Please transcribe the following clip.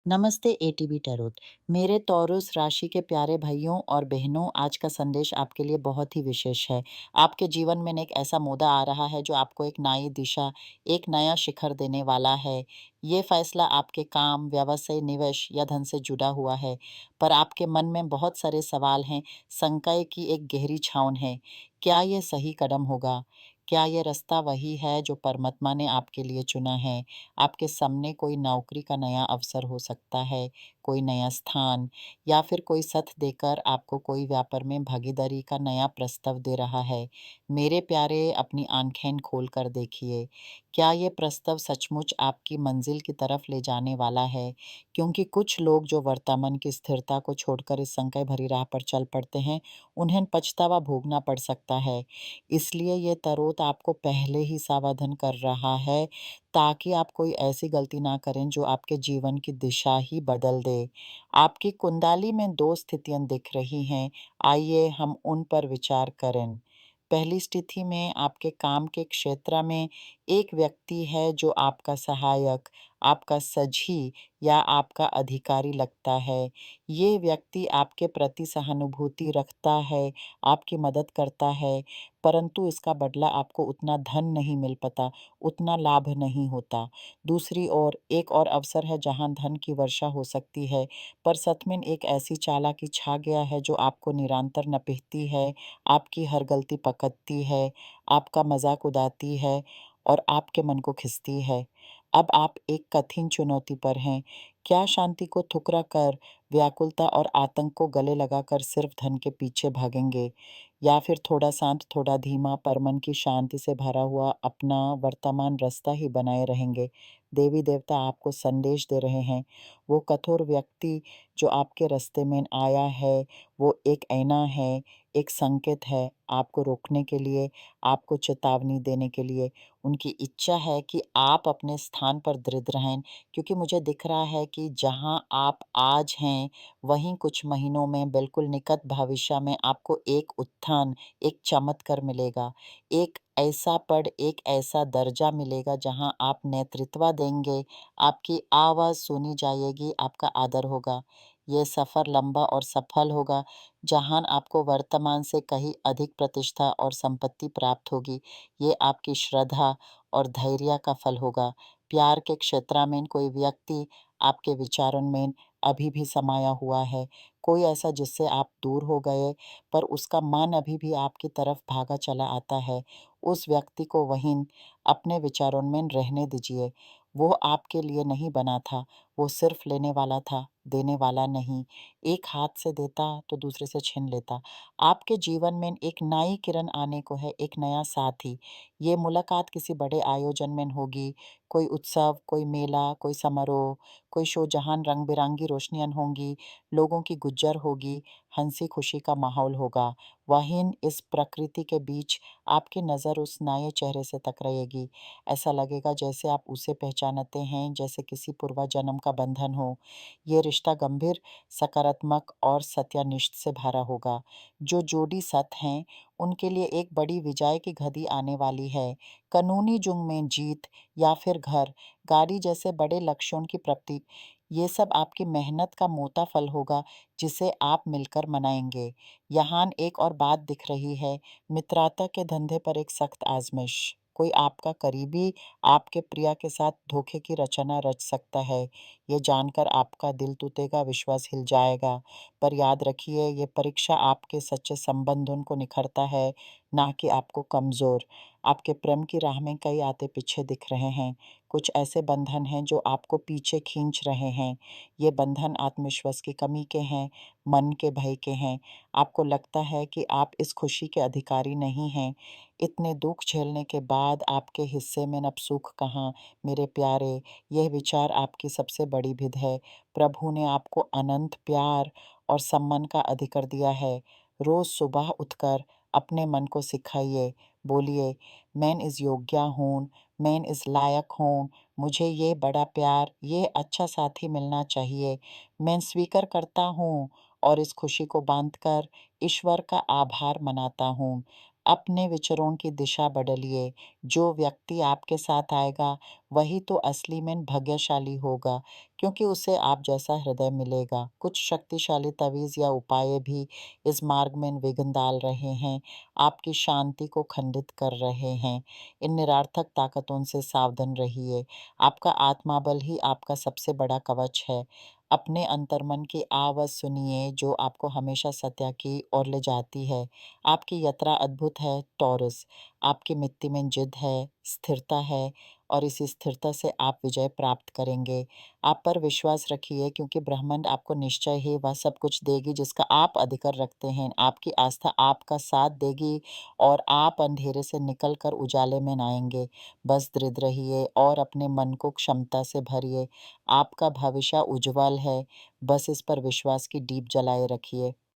नमस्ते ATB tarot. मेरे taurus राशि के प्यारे भाइयों और बहनों, आज का संदेश आपके लिए बहुत ही विशेष है। आपके जीवन में एक ऐसा मोड़ आ रहा है जो आपको एक नई दिशा, एक नया शिखर देने वाला है। ये फैसला आपके काम, व्यवसाय, निवेश या धन से जुड़ा हुआ है, पर आपके मन में बहुत सारे सवाल हैं, शंकाएं की एक गहरी छावन है। क्या ये सही कदम होगा? क्या ये रास्ता वही है जो परमात्मा ने आपके लिए चुना है? आपके सामने कोई नौकरी का नया अवसर हो सकता है, कोई नया स्थान या फिर कोई साथ देकर आपको कोई व्यापार में भागीदारी का नया प्रस्ताव दे रहा है। मेरे प्यारे, अपनी आँखें खोल कर देखिए। क्या ये प्रस्ताव सचमुच आपकी मंजिल की तरफ ले जाने वाला है? क्योंकि कुछ लोग जो वर्तमान की स्थिरता को छोड़कर इस संकट भरी राह पर चल पड़ते हैं, उन्हें पछतावा भोगना पड़ सकता है। इसलिए ये तरोत आपको पहले ही सावधान कर रहा है, ताकि आप कोई ऐसी गलती ना करें जो आपके जीवन की दिशा ही बदल दे। आपकी कुंडली में 2 स्थितियाँ दिख रही हैं, आइए हम उन पर विचार करें। पहली स्थिति में आपके काम के क्षेत्र में एक व्यक्ति है जो आपका सहायक, आपका सजी या आपका अधिकारी लगता है। ये व्यक्ति आपके प्रति सहानुभूति रखता है, आपकी मदद करता है, परंतु इसका बदला आपको उतना धन नहीं मिल पाता, उतना लाभ नहीं होता। दूसरी ओर एक और अवसर है जहाँ धन की वर्षा हो सकती है, पर सच में एक ऐसी चालाकी छा गया है जो आपको निरंतर नपीटती है, आपकी हर गलती पकड़ती है, आपका मज़ाक उड़ाती है और आपके मन को खींचती है। अब आप एक कठिन चुनौती पर हैं। क्या शांति को ठुकरा कर, व्याकुलता और आतंक को गले लगाकर सिर्फ धन के पीछे भागेंगे? या फिर थोड़ा शांत, थोड़ा धीमा पर मन की शांति से भरा हुआ अपना वर्तमान रास्ता ही बनाए रहेंगे? देवी-देवता आपको संदेश दे रहे हैं। वो कठोर व्यक्ति जो आपके रास्ते में आया है, वो एक ऐना है, एक संकेत है आपको रोकने के लिए, आपको चेतावनी देने के लिए। उनकी इच्छा है कि आप अपने स्थान पर दृढ़ रहें, क्योंकि मुझे दिख रहा है कि जहाँ आप आज हैं, वहीं कुछ महीनों में बिल्कुल निकट भविष्य में आपको एक उत्थान, एक चमत्कार मिलेगा। एक ऐसा पद, एक ऐसा दर्जा मिलेगा जहाँ आप नेतृत्व देंगे, आपकी आवाज़ सुनी जाएगी, आपका आदर होगा। ये सफ़र लंबा और सफल होगा, जहाँ आपको वर्तमान से कहीं अधिक प्रतिष्ठा और संपत्ति प्राप्त होगी। ये आपकी श्रद्धा और धैर्य का फल होगा। प्यार के क्षेत्र में कोई व्यक्ति आपके विचारों में अभी भी समाया हुआ है, कोई ऐसा जिससे आप दूर हो गए, पर उसका मन अभी भी आपकी तरफ भागा चला आता है। उस व्यक्ति को वहीं अपने विचारों में रहने दीजिए। वो आपके लिए नहीं बना था, वो सिर्फ लेने वाला था, देने वाला नहीं। एक हाथ से देता तो दूसरे से छीन लेता। आपके जीवन में एक नई किरण आने को है, एक नया साथी। ये मुलाकात किसी बड़े आयोजन में होगी, कोई उत्सव, कोई मेला, कोई समारोह, कोई शो जहाँ रंग-बिरंगी रोशनियाँ होंगी, लोगों की गुज्जर होगी, हँसी-खुशी का माहौल होगा। वहीं इस प्रकृति के बीच आपकी नज़र उस नए चेहरे से टकराएगी। ऐसा लगेगा जैसे आप उसे पहचानते हैं, जैसे किसी पूर्व जन्म का बंधन हो। ये रिश्ता गंभीर, सकारात्मक और सत्यनिष्ठ से भरा होगा। जो जोड़ी साथ हैं, उनके लिए एक बड़ी विजय की घड़ी आने वाली है। कानूनी जुर्म में जीत या फिर घर, गाड़ी जैसे बड़े लक्ष्यों की प्राप्ति, ये सब आपकी मेहनत का मोटा फल होगा, जिसे आप मिलकर मनाएँगे। यहाँ एक और बात दिख रही है, मित्रता के धंधे पर एक सख्त आज़माइश। कोई आपका करीबी आपके प्रिय के साथ धोखे की रचना रच सकता है। ये जानकर आपका दिल टूटेगा, विश्वास हिल जाएगा। पर याद रखिए, ये परीक्षा आपके सच्चे संबंधों को निखरता है, ना कि आपको कमज़ोर। आपके प्रेम की राह में कई आते-पीछे दिख रहे हैं। कुछ ऐसे बंधन हैं जो आपको पीछे खींच रहे हैं। ये बंधन आत्मविश्वास की कमी के हैं, मन के भय के हैं। आपको लगता है कि आप इस खुशी के अधिकारी नहीं हैं। इतने दुःख झेलने के बाद आपके हिस्से में अब सुख कहाँ? मेरे प्यारे, यह विचार आपकी सबसे बड़ी भिद है। प्रभु ने आपको अनंत प्यार और सम्मान का अधिकार दिया है। रोज़ सुबह उठकर अपने मन को सिखाइए, बोलिए, मैं इस योग्य हूँ, मैं इस लायक हूँ, मुझे ये बड़ा प्यार, ये अच्छा साथी मिलना चाहिए। मैं स्वीकार करता हूँ और इस खुशी को बाँधकर ईश्वर का आभार मनाता हूँ। अपने विचारों की दिशा बदलिए। जो व्यक्ति आपके साथ आएगा, वही तो असली में भाग्यशाली होगा, क्योंकि उसे आप जैसा हृदय मिलेगा। कुछ शक्तिशाली तवीज़ या उपाय भी इस मार्ग में विघ्न डाल रहे हैं, आपकी शांति को खंडित कर रहे हैं। इन निरर्थक ताकतों से सावधान रहिए। आपका आत्माबल ही आपका सबसे बड़ा कवच है। अपने अंतर्मन की आवाज़ सुनिए, जो आपको हमेशा सत्य की ओर ले जाती है। आपकी यात्रा अद्भुत है, टॉरस। आपकी मिट्टी में जिद है, स्थिरता है, और इसी स्थिरता से आप विजय प्राप्त करेंगे। आप पर विश्वास रखिए, क्योंकि ब्रह्मांड आपको निश्चय ही वह सब कुछ देगी जिसका आप अधिकार रखते हैं। आपकी आस्था आपका साथ देगी और आप अंधेरे से निकल कर उजाले में आएँगे। बस दृढ़ रहिए और अपने मन को क्षमता से भरिए। आपका भविष्य उज्ज्वल है, बस इस पर विश्वास की दीप जलाए रखिए।